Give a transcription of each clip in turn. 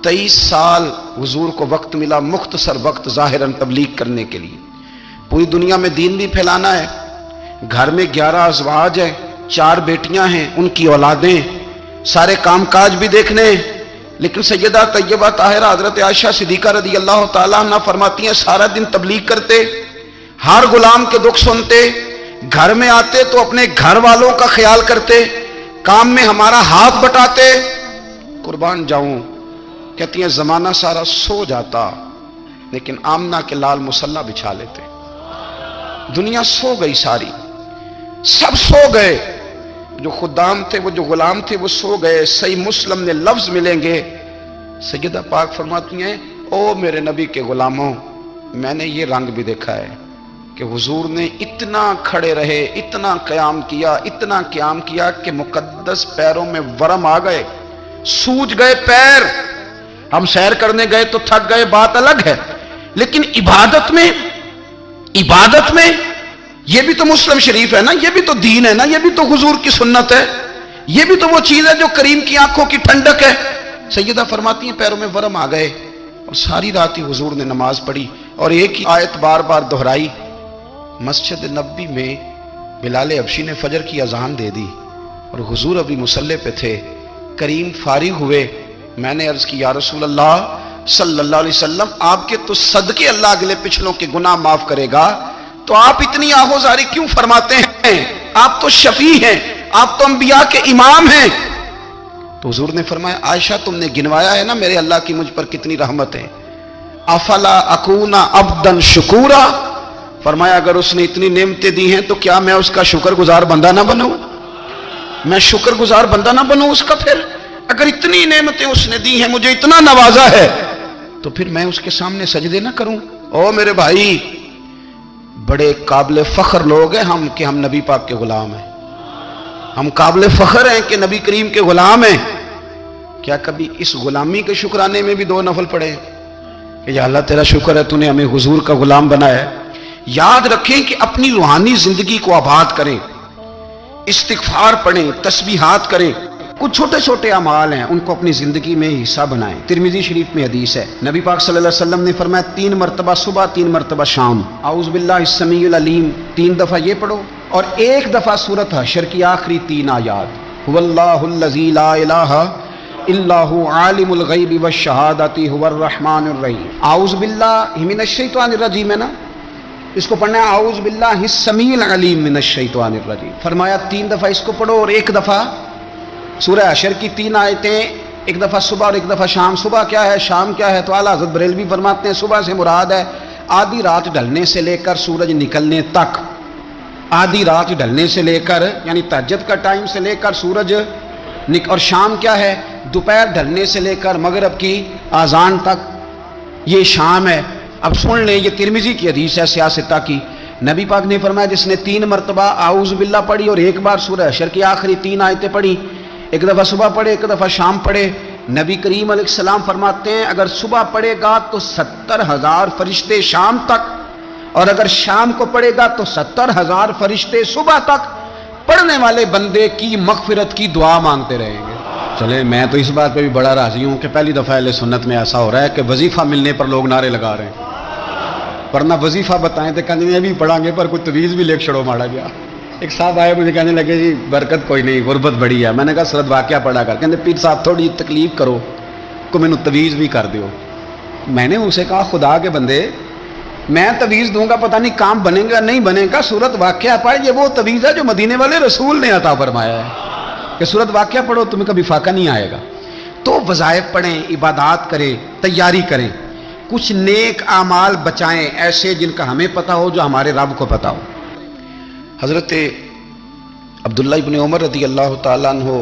23 سال حضور کو وقت ملا، مختصر وقت ظاہراً تبلیغ کرنے کے لیے، پوری دنیا میں دین بھی پھیلانا ہے۔ گھر میں 11 ازواج ہیں، 4 بیٹیاں ہیں، ان کی اولادیں، سارے کام کاج بھی دیکھنے ہیں۔ لیکن سیدہ طیبہ طاہرہ حضرت عائشہ صدیقہ رضی اللہ تعالیٰ عنہ فرماتی ہیں سارا دن تبلیغ کرتے، ہر غلام کے دکھ سنتے، گھر میں آتے تو اپنے گھر والوں کا خیال کرتے، کام میں ہمارا ہاتھ بٹاتے۔ قربان جاؤں، کہتی ہیں زمانہ سارا سو جاتا لیکن آمنہ کے لال مصلی بچھا لیتے۔ دنیا سو گئی، ساری سب سو گئے، جو خدام تھے، وہ جو غلام تھے، وہ سو گئے۔ صحیح مسلم میں لفظ ملیں گے، سیدہ پاک فرماتی ہیں او میرے نبی کے غلاموں، میں نے یہ رنگ بھی دیکھا ہے کہ حضور نے اتنا کھڑے رہے، اتنا قیام کیا، اتنا قیام کیا کہ مقدس پیروں میں ورم آ گئے، سوج گئے پیر۔ ہم سیر کرنے گئے تو تھک گئے، بات الگ ہے، لیکن عبادت میں یہ بھی تو مسلم شریف ہے نا، یہ بھی تو دین ہے نا، یہ بھی تو حضور کی سنت ہے، یہ بھی تو وہ چیز ہے جو کریم کی آنکھوں کی ٹھنڈک ہے۔ سیدہ فرماتی ہیں پیروں میں ورم آ گئے، اور ساری رات ہی حضور نے نماز پڑھی اور ایک ہی آیت بار بار دہرائی۔ مسجد نبوی میں بلال حبشی نے فجر کی اذان دے دی اور حضور ابھی مصلی پہ تھے۔ کریم فارغ ہوئے، میں نے عرض کی یا رسول اللہ صلی اللہ علیہ وسلم، آپ کے تو صدقے اللہ اگلے پچھلوں کے گناہ معاف کرے گا، تو آپ اتنی آہوزاری کیوں فرماتے ہیں؟ آپ تو شفیع ہیں، آپ تو انبیاء کے امام ہیں۔ تو حضور نے فرمایا عائشہ تم نے گنوایا ہے نا میرے اللہ کی مجھ پر کتنی رحمت ہے، افلا اکون عبدا شکورا، فرمایا اگر اس نے اتنی نعمتیں دی ہیں تو کیا میں اس کا شکر گزار بندہ نہ بنوں؟ میں شکر گزار بندہ نہ بنوں اس کا؟ پھر اگر اتنی نعمتیں اس نے دی ہیں، مجھے اتنا نوازا ہے، تو پھر میں اس کے سامنے سجدے نہ کروں؟ او میرے بھائی، بڑے قابل فخر لوگ ہیں ہم کہ ہم نبی پاک کے غلام ہیں، ہم قابل فخر ہیں کہ نبی کریم کے غلام ہیں۔ کیا کبھی اس غلامی کے شکرانے میں بھی 2 نفل پڑھے کہ یا اللہ تیرا شکر ہے تو نے ہمیں حضور کا غلام بنایا ہے؟ یاد رکھیں کہ اپنی روحانی زندگی کو آباد کریں، استغفار پڑھیں، تسبیحات کریں، کچھ چھوٹے چھوٹے اعمال ہیں ان کو اپنی زندگی میں حصہ بنائیں۔ ترمذی شریف میں حدیث ہے، نبی پاک صلی اللہ علیہ وسلم نے فرمایا 3 مرتبہ صبح، 3 مرتبہ شام اعوذ باللہ السمیع العلیم 3 دفعہ یہ پڑھو، اور 1 دفعہ سورۃ حشر کی آخری 3 آیات، هو اللہ الذی لا الہ الا هو عالم الغیب والشہادۃ هو الرحمن الرحیم۔ اعوذ باللہ من الشیطان الرجیم ہے نا، اس کو پڑھنا ہے اعوذ باللہ السمیع العلیم من الشیطان الرجیم، فرمایا 3 دفعہ اس کو پڑھو اور 1 دفعہ سورہ حشر کی 3 آیتیں، 1 دفعہ صبح اور 1 دفعہ شام۔ صبح کیا ہے، شام کیا ہے؟ تو اعلیٰ حضرت بریلوی فرماتے ہیں صبح سے مراد ہے آدھی رات ڈھلنے سے لے کر سورج نکلنے تک، آدھی رات ڈھلنے سے لے کر یعنی تہجد کا ٹائم سے لے کر سورج اور شام کیا ہے، دوپہر ڈھلنے سے لے کر مغرب کی اذان تک، یہ شام ہے۔ اب سن لیں، یہ ترمذی کی حدیث ہے سیاستہ کی، نبی پاک نے فرمایا جس نے 3 مرتبہ اعوذ باللہ پڑھی اور 1 بار سورہ حشر کی آخری 3 آیتیں پڑھی، 1 دفعہ صبح پڑھے، 1 دفعہ شام پڑھے، نبی کریم علیہ السلام فرماتے ہیں اگر صبح پڑھے گا تو 70,000 فرشتے شام تک، اور اگر شام کو پڑھے گا تو 70,000 فرشتے صبح تک پڑھنے والے بندے کی مغفرت کی دعا مانگتے رہیں گے۔ چلے میں تو اس بات پہ بھی بڑا راضی ہوں کہ پہلی دفعہ اہل سنت میں ایسا ہو رہا ہے کہ وظیفہ ملنے پر لوگ نعرے لگا رہے ہیں، ورنہ وظیفہ بتائیں تو کہنے یہ بھی پڑھیں گے پر کوئی تویز بھی لکھ چھڑو ماڑا گیا۔ ایک صاحب آئے مجھے کہنے لگے جی برکت کوئی نہیں، غربت بڑی ہے، میں نے کہا سرد واقعہ پڑھا کر، کہنے پیر صاحب تھوڑی تکلیف کرو کو میں نے تویز بھی کر دیو۔ میں نے اسے کہا خدا کے بندے میں تویز دوں گا پتہ نہیں کام بنے گا نہیں بنے گا، سورت واقعہ پڑھ، یہ وہ تویز ہے جو مدینے والے رسول نے عطا فرمایا ہے کہ سورت واقعہ پڑھو تمہیں کبھی فاقہ نہیں آئے گا۔ تو وظائف پڑھیں، عبادات کریں، تیاری کریں، کچھ نیک اعمال بچائیں ایسے جن کا ہمیں پتہ ہو، جو ہمارے رب کو پتہ ہو۔ حضرت عبداللہ ابن عمر رضی اللہ تعالیٰ عنہ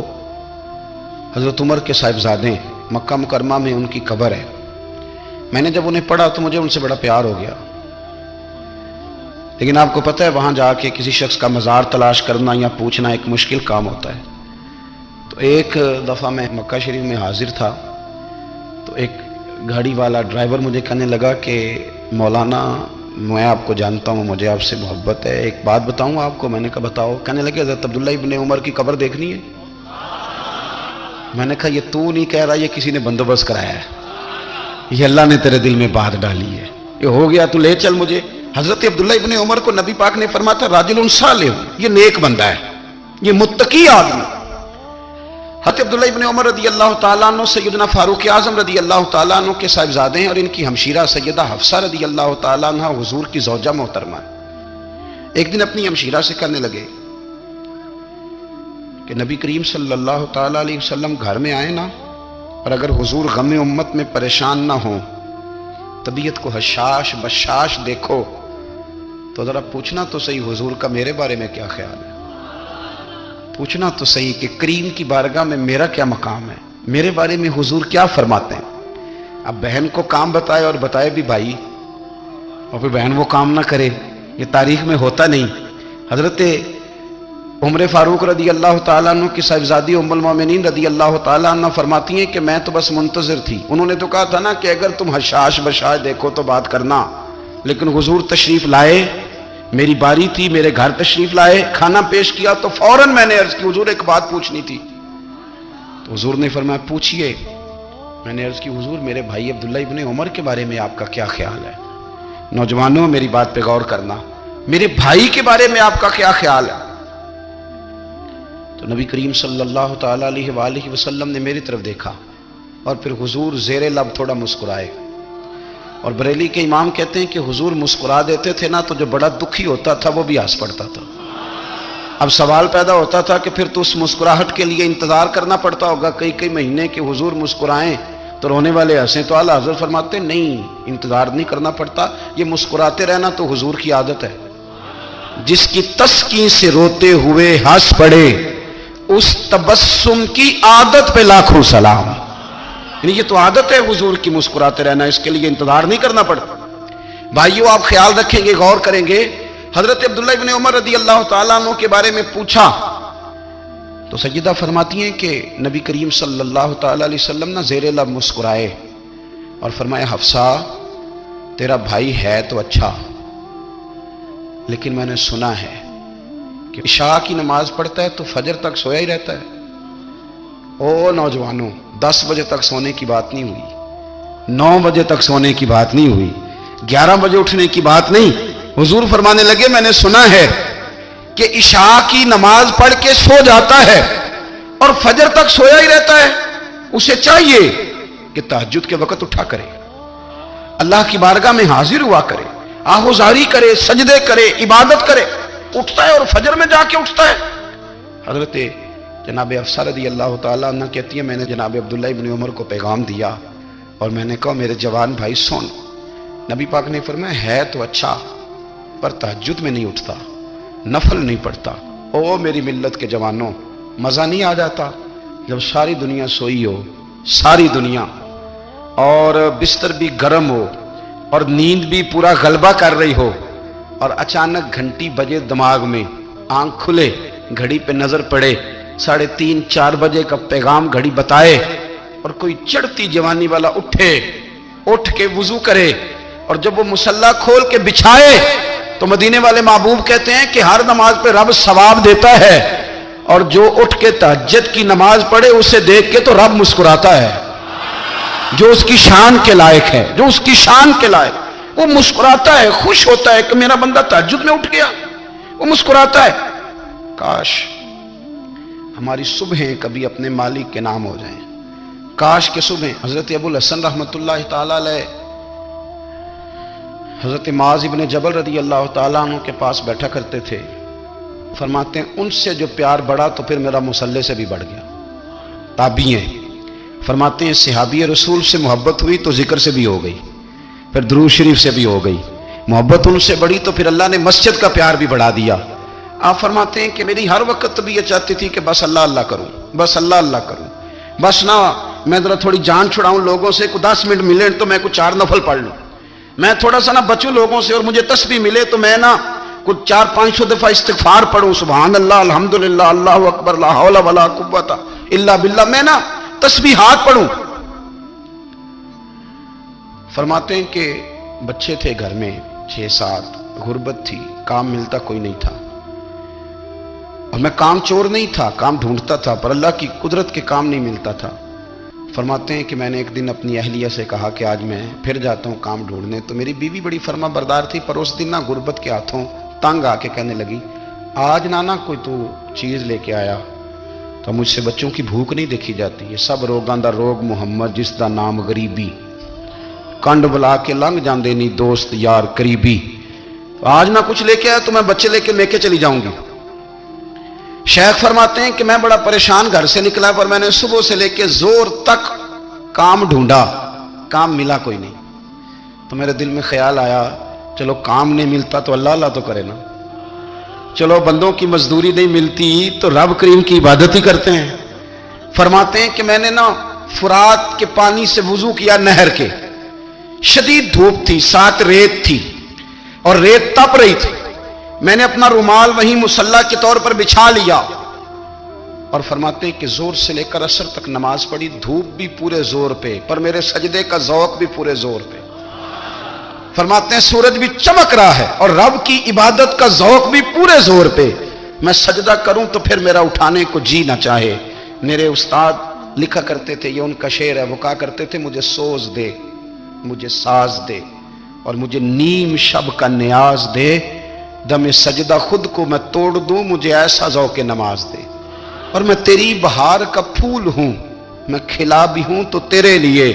حضرت عمر کے صاحبزادے، مکہ مکرمہ میں ان کی قبر ہے۔ میں نے جب انہیں پڑھا تو مجھے ان سے بڑا پیار ہو گیا، لیکن آپ کو پتہ ہے وہاں جا کے کسی شخص کا مزار تلاش کرنا یا پوچھنا ایک مشکل کام ہوتا ہے۔ تو ایک دفعہ میں مکہ شریف میں حاضر تھا تو ایک گاڑی والا ڈرائیور مجھے کہنے لگا کہ مولانا میں آپ کو جانتا ہوں، مجھے آپ سے محبت ہے، ایک بات بتاؤں آپ کو؟ میں نے کہا بتاؤ۔ کہنے لگے حضرت عبداللہ ابن عمر کی قبر دیکھنی ہے؟ میں نے کہا یہ تو نہیں کہہ رہا، یہ کسی نے بندوبست کرایا ہے۔ یہ اللہ نے تیرے دل میں بات ڈالی ہے، یہ ہو گیا تو لے چل مجھے۔ حضرت عبداللہ ابن عمر کو نبی پاک نے فرمایا تھا راجل صالح، یہ نیک بندہ ہے، یہ متقی آدمی۔ حضرت عبداللہ ابن عمر رضی اللہ تعالیٰ عنہ سیدنا فاروق اعظم رضی اللہ تعالیٰ عنہ کے صاحبزادے ہیں، اور ان کی ہمشیرہ سیدہ حفصہ رضی اللہ تعالیٰ عنہ حضور کی زوجہ محترمہ۔ ایک دن اپنی ہمشیرہ سے کہنے لگے کہ نبی کریم صلی اللہ تعالیٰ علیہ وسلم گھر میں آئے نا، اور اگر حضور غم امت میں پریشان نہ ہوں، طبیعت کو حشاش بشاش دیکھو، تو ذرا پوچھنا تو صحیح حضور کا میرے بارے میں کیا خیال ہے، پوچھنا تو صحیح کہ کریم کی بارگاہ میں میرا کیا مقام ہے، میرے بارے میں حضور کیا فرماتے ہیں۔ اب بہن کو کام بتائے، اور بتائے بھی بھائی، اور پھر بہن وہ کام نہ کرے، یہ تاریخ میں ہوتا نہیں۔ حضرت عمر فاروق رضی اللہ تعالیٰ عنہ کی صاحبزادی ام المومنین رضی اللہ تعالیٰ عنہ فرماتی ہیں کہ میں تو بس منتظر تھی، انہوں نے تو کہا تھا نا کہ اگر تم حشاش بشاش دیکھو تو بات کرنا، لیکن حضور تشریف لائے، میری باری تھی، میرے گھر تشریف لائے، کھانا پیش کیا تو فوراً میں نے عرض کی حضور ایک بات پوچھنی تھی، تو حضور نے فرمایا پوچھئے۔ میں نے عرض کی حضور میرے بھائی عبداللہ ابن عمر کے بارے میں آپ کا کیا خیال ہے؟ نوجوانوں میری بات پہ غور کرنا، میرے بھائی کے بارے میں آپ کا کیا خیال ہے؟ تو نبی کریم صلی اللہ تعالیٰ علیہ وآلہ وسلم نے میری طرف دیکھا، اور پھر حضور زیر لب تھوڑا مسکرائے، اور بریلی کے امام کہتے ہیں کہ حضور مسکرا دیتے تھے نا تو جو بڑا دکھی ہوتا تھا وہ بھی ہنس پڑتا تھا۔ اب سوال پیدا ہوتا تھا کہ پھر تو اس مسکراہٹ کے لیے انتظار کرنا پڑتا ہوگا کئی مہینے کہ حضور مسکرائیں تو رونے والے ہنسیں، تو اعلیٰ حضرت فرماتے نہیں، انتظار نہیں کرنا پڑتا، یہ مسکراتے رہنا تو حضور کی عادت ہے۔ جس کی تسکین سے روتے ہوئے ہنس پڑے، اس تبسم کی عادت پہ لاکھوں سلام۔ یعنی یہ تو عادت ہے حضور کی مسکراتے رہنا، اس کے لیے انتظار نہیں کرنا پڑتا۔ بھائیو آپ خیال رکھیں گے، غور کریں گے، حضرت عبداللہ ابن عمر رضی اللہ تعالیٰ عنہ کے بارے میں پوچھا تو سیدہ فرماتی ہیں کہ نبی کریم صلی اللہ تعالیٰ علیہ وسلم نہ زیر لب مسکرائے اور فرمایا حفصہ تیرا بھائی ہے تو اچھا، لیکن میں نے سنا ہے کہ عشاء کی نماز پڑھتا ہے تو فجر تک سویا ہی رہتا ہے۔ او نوجوانوں، 10 بجے تک سونے کی بات نہیں ہوئی، 9 بجے تک سونے کی بات نہیں ہوئی، 11 بجے اٹھنے کی بات نہیں۔ حضور فرمانے لگے میں نے سنا ہے کہ عشاء کی نماز پڑھ کے سو جاتا ہے اور فجر تک سویا ہی رہتا ہے، اسے چاہیے کہ تہجد کے وقت اٹھا کرے، اللہ کی بارگاہ میں حاضر ہوا کرے، آہوزاری کرے، سجدے کرے، عبادت کرے، اٹھتا ہے اور فجر میں جا کے اٹھتا ہے۔ حضرت جناب حفصہ رضی اللہ تعالیٰ عنہ کہتی ہے میں نے جناب عبداللہ ابن عمر کو پیغام دیا اور میں نے کہا میرے جوان بھائی سن، نبی پاک نے فرمایا ہے تو اچھا پر تہجد میں نہیں اٹھتا، نفل نہیں پڑھتا۔ او میری ملت کے جوانوں، مزہ نہیں آ جاتا جب ساری دنیا سوئی ہو، ساری دنیا، اور بستر بھی گرم ہو اور نیند بھی پورا غلبہ کر رہی ہو، اور اچانک گھنٹی بجے دماغ میں، آنکھ کھلے، گھڑی پہ نظر پڑے، 3:30 4 بجے کا پیغام گھڑی بتائے، اور کوئی چڑھتی جوانی والا اٹھ کے وضو کرے، اور جب وہ مصلی کھول کے بچھائے تو مدینے والے محبوب کہتے ہیں کہ ہر نماز پہ رب ثواب دیتا ہے، اور جو اٹھ کے تہجد کی نماز پڑھے اسے دیکھ کے تو رب مسکراتا ہے، جو اس کی شان کے لائق ہے، جو اس کی شان کے لائق، وہ مسکراتا ہے، خوش ہوتا ہے کہ میرا بندہ تہجد میں اٹھ گیا، وہ مسکراتا ہے۔ کاش ہماری صبحیں کبھی اپنے مالک کے نام ہو جائیں، کاش کے صبحیں۔ حضرت ابو الحسن رحمۃ اللہ تعالیٰ علیہ حضرت معاذ ابن جبل رضی اللہ تعالیٰ عنہ کے پاس بیٹھا کرتے تھے، فرماتے ہیں ان سے جو پیار بڑھا تو پھر میرا مصلی سے بھی بڑھ گیا۔ تابعی ہیں، فرماتے ہیں صحابی رسول سے محبت ہوئی تو ذکر سے بھی ہو گئی، پھر درود شریف سے بھی ہو گئی، محبت ان سے بڑھی تو پھر اللہ نے مسجد کا پیار بھی بڑھا دیا۔ آپ فرماتے ہیں کہ میری ہر وقت بھی یہ چاہتی تھی کہ بس اللہ اللہ کروں، بس اللہ اللہ کروں، بس نہ میں ذرا تھوڑی جان چھڑاؤں لوگوں سے، کوئی 10 منٹ ملے تو میں کچھ 4 نفل پڑھ لوں، میں تھوڑا سا نہ بچوں لوگوں سے، اور مجھے تسبیح ملے تو میں نہ کچھ 400-500 دفعہ استغفار پڑھوں، سبحان اللہ، الحمدللہ، اللہ اکبر، لا حول ولا قوت الا باللہ، میں نہ تسبیحات پڑھوں۔ فرماتے ہیں کہ بچے تھے گھر میں 6-7، غربت تھی، کام ملتا کوئی نہیں تھا، اور میں کام چور نہیں تھا، کام ڈھونڈتا تھا، پر اللہ کی قدرت کے کام نہیں ملتا تھا۔ فرماتے ہیں کہ میں نے ایک دن اپنی اہلیہ سے کہا کہ آج میں پھر جاتا ہوں کام ڈھونڈنے، تو میری بیوی بڑی فرما بردار تھی، پر اس دن نہ غربت کے ہاتھوں تنگ آ کے کہنے لگی آج نانا کوئی تو چیز لے کے آیا، تو مجھ سے بچوں کی بھوک نہیں دیکھی جاتی، یہ سب روگاں دا روگ محمد جس دا نام غریبی، کنڈ بلا کے لنگ جاندے نہیں دوست یار قریبی، آج نہ کچھ لے کے آیا تو میں بچے لے کے چلی جاؤں گی۔ شیخ فرماتے ہیں کہ میں بڑا پریشان گھر سے نکلا، پر میں نے صبح سے لے کے زور تک کام ڈھونڈا، کام ملا کوئی نہیں، تو میرے دل میں خیال آیا چلو کام نہیں ملتا تو اللہ اللہ تو کرے نا، چلو بندوں کی مزدوری نہیں ملتی تو رب کریم کی عبادت ہی کرتے ہیں۔ فرماتے ہیں کہ میں نے نا فرات کے پانی سے وضو کیا، نہر کے، شدید دھوپ تھی، ساتھ ریت تھی اور ریت تپ رہی تھی، میں نے اپنا رومال وہیں مصلی کے طور پر بچھا لیا اور فرماتے ہیں کہ زور سے لے کر عصر تک نماز پڑھی، دھوپ بھی پورے زور پہ پر میرے سجدے کا ذوق بھی پورے زور پہ، فرماتے ہیں سورج بھی چمک رہا ہے اور رب کی عبادت کا ذوق بھی پورے زور پہ، میں سجدہ کروں تو پھر میرا اٹھانے کو جی نہ چاہے۔ میرے استاد لکھا کرتے تھے، یہ ان کا شعر ہے، وہ کہا کرتے تھے مجھے سوز دے، مجھے ساز دے اور مجھے نیم شب کا نیاز دے، دم سجدہ خود کو میں توڑ دوں، مجھے ایسا ذوق نماز دے، اور میں تیری بہار کا پھول ہوں، میں کھلا بھی ہوں تو تیرے لیے،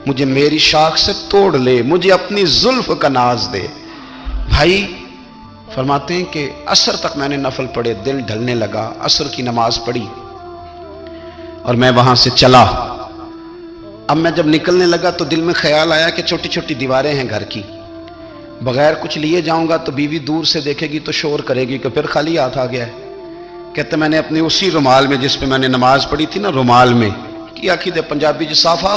مجھے میری شاخ سے توڑ لے، مجھے اپنی زلف کا ناز دے۔ بھائی فرماتے ہیں کہ عصر تک میں نے نفل پڑھے، دل ڈھلنے لگا، عصر کی نماز پڑھی اور میں وہاں سے چلا۔ اب میں جب نکلنے لگا تو دل میں خیال آیا کہ چھوٹی چھوٹی دیواریں ہیں گھر کی، بغیر کچھ لیے جاؤں گا تو بیوی دور سے دیکھے گی تو شور کرے گی کہ پھر خالی ہاتھ آ گیا ہے۔ کہتے میں نے اپنی اسی رومال میں جس پہ میں نے نماز پڑھی تھی نا، رومال میں کیا عقیدہ پنجابی جو صافہ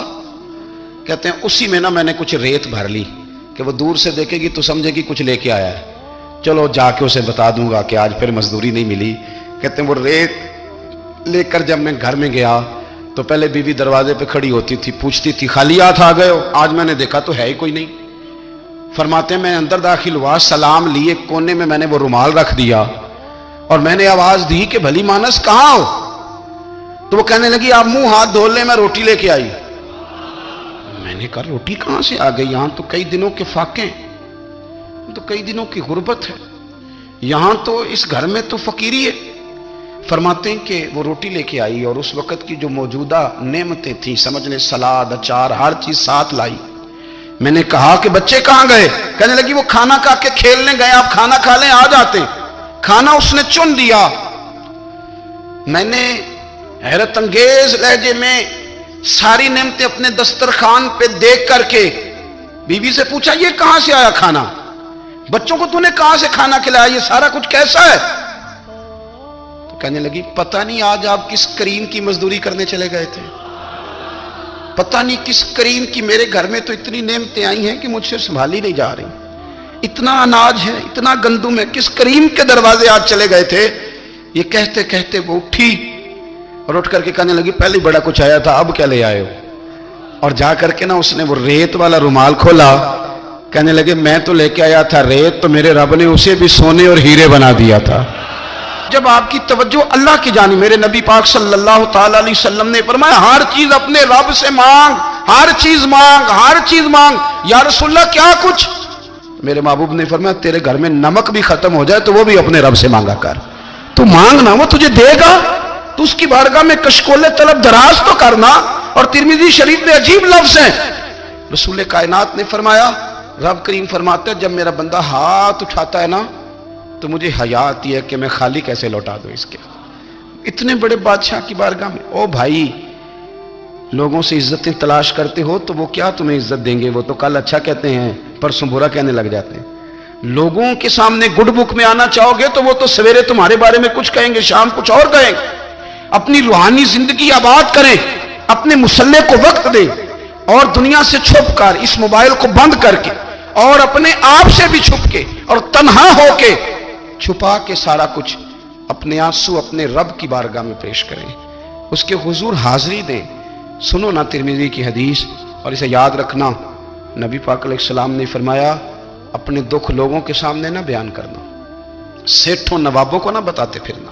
کہتے ہیں، اسی میں نا میں نے کچھ ریت بھر لی کہ وہ دور سے دیکھے گی تو سمجھے گی کچھ لے کے آیا ہے، چلو جا کے اسے بتا دوں گا کہ آج پھر مزدوری نہیں ملی۔ کہتے ہیں وہ ریت لے کر جب میں گھر میں گیا تو پہلے بیوی دروازے پہ کھڑی ہوتی تھی، پوچھتی تھی خالی ہاتھ آ گئے ہو؟ آج میں نے دیکھا تو ہے ہی کوئی نہیں۔ فرماتے ہیں میں اندر داخل ہوا، سلام لیے، کونے میں نے وہ رومال رکھ دیا اور میں نے آواز دی کہ بھلی مانس کہاں ہو؟ تو وہ کہنے لگی آپ منہ ہاتھ دھو لیں، میں روٹی لے کے آئی۔ میں نے کہا روٹی کہاں سے آ گئی؟ یہاں تو کئی دنوں کے فاقے ہیں، تو کئی دنوں کی غربت ہے، یہاں تو اس گھر میں تو فقیری ہے۔ فرماتے ہیں کہ وہ روٹی لے کے آئی اور اس وقت کی جو موجودہ نعمتیں تھیں، سمجھ لیں سلاد، اچار، ہر چیز ساتھ لائی۔ میں نے کہا کہ بچے کہاں گئے؟ کہنے لگی وہ کھانا کھا کے کھیلنے گئے، آپ کھانا کھا لیں آ جاتے۔ کھانا اس نے چن دیا۔ میں نے حیرت انگیز لہجے میں ساری نعمتیں اپنے دسترخوان پہ دیکھ کر کے بیوی سے پوچھا یہ کہاں سے آیا کھانا؟ بچوں کو تو نے کہاں سے کھانا کھلایا؟ یہ سارا کچھ کیسا ہے؟ تو کہنے لگی پتہ نہیں آج آپ کس کریم کی مزدوری کرنے چلے گئے تھے، پتہ نہیں کس کریم کی، میرے گھر میں تو اتنی نعمتیں آئی ہیں کہ مجھ سے سنبھالی نہیں جا رہی، اتنا اناج ہے، اتنا گندم ہے، کس کریم کے دروازے آج چلے گئے تھے؟ یہ کہتے کہتے وہ اٹھی اور اٹھ کر کے کہنے لگی پہلے بڑا کچھ آیا تھا، اب کیا لے آئے ہو؟ اور جا کر کے نا اس نے وہ ریت والا رومال کھولا، کہنے لگے میں تو لے کے آیا تھا ریت، تو میرے رب نے اسے بھی سونے اور ہیرے بنا دیا تھا۔ جب آپ کی توجہ اللہ کی جانب، میرے نبی پاک صلی اللہ تعالی علیہ وسلم نے فرمایا ہر چیز اپنے رب سے مانگ، ہر چیز مانگ، ہر چیز مانگ۔ یا رسول اللہ کیا کچھ؟ میرے محبوب نے فرمایا تیرے گھر میں نمک بھی ختم ہو جائے تو وہ بھی اپنے رب سے مانگا کر، تو مانگنا وہ تجھے دے گا، تو اس کی بارگاہ میں کشکول طلب دراز تو کرنا۔ اور ترمذی شریف میں عجیب لفظ ہیں، رسول کائنات نے فرمایا، رب کریم فرماتا ہے جب میرا بندہ ہاتھ اٹھاتا ہے نا تو مجھے حیا آتی ہے کہ میں خالی کیسے لوٹا دوں اس کے، اتنے بڑے بادشاہ کی بارگاہ میں۔ او بھائی لوگوں سے عزتیں تلاش کرتے ہو تو وہ کیا تمہیں عزت دیں گے؟ وہ تو کل اچھا کہتے ہیں پرسوں برا کہنے لگ جاتے ہیں۔ لوگوں کے سامنے گڈ بک میں آنا چاہو گے تو وہ تو سویرے تمہارے بارے میں کچھ کہیں گے، شام کچھ اور کہیں گے۔ اپنی روحانی زندگی آباد کریں، اپنے مسلح کو وقت دیں اور دنیا سے چھپ کر، اس موبائل کو بند کر کے اور اپنے آپ سے بھی چھپ کے اور تنہا ہو کے چھپا کے سارا کچھ اپنے آنسو اپنے رب کی بارگاہ میں پیش کریں، اس کے حضور حاضری دیں۔ سنو نا ترمذی کی حدیث اور اسے یاد رکھنا، نبی پاک علیہ السلام نے فرمایا اپنے دکھ لوگوں کے سامنے نہ بیان کرنا، سیٹھوں نوابوں کو نہ بتاتے پھرنا،